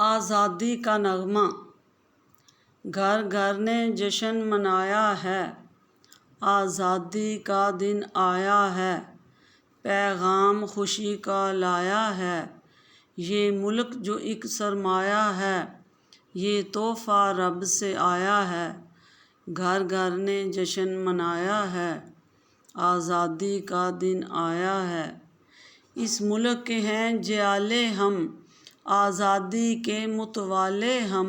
آزادی کا نغمہ گھر گھر نے جشن منایا ہے، آزادی کا دن آیا ہے، پیغام خوشی کا لایا ہے۔ یہ ملک جو ایک سرمایہ ہے، یہ تحفہ رب سے آیا ہے۔ گھر گھر نے جشن منایا ہے، آزادی کا دن آیا ہے۔ اس ملک کے ہیں جیالے ہم، آزادی کے متوالے ہم،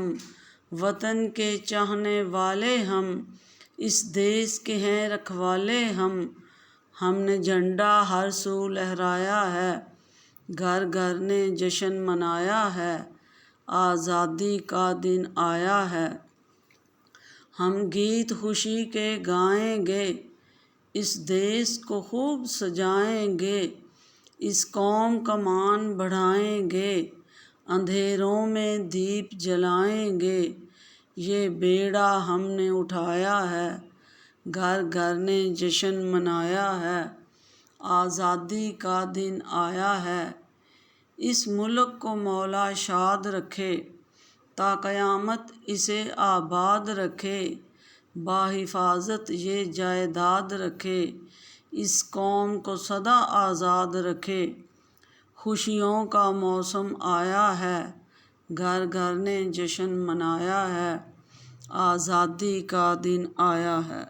وطن کے چاہنے والے ہم، اس دیس کے ہیں رکھوالے ہم نے جھنڈا ہر سو لہرایا ہے، گھر گھر نے جشن منایا ہے، آزادی کا دن آیا ہے۔ ہم گیت خوشی کے گائیں گے، اس دیس کو خوب سجائیں گے، اس قوم کا مان بڑھائیں گے، اندھیروں میں دیپ جلائیں گے۔ یہ بیڑا ہم نے اٹھایا ہے، گھر گھر نے جشن منایا ہے، آزادی کا دن آیا ہے۔ اس ملک کو مولا شاد رکھے، تا قیامت اسے آباد رکھے، باحفاظت یہ جائیداد رکھے، اس قوم کو سدا آزاد رکھے۔ خوشیوں کا موسم آیا ہے، گھر گھر نے جشن منایا ہے، آزادی کا دن آیا ہے۔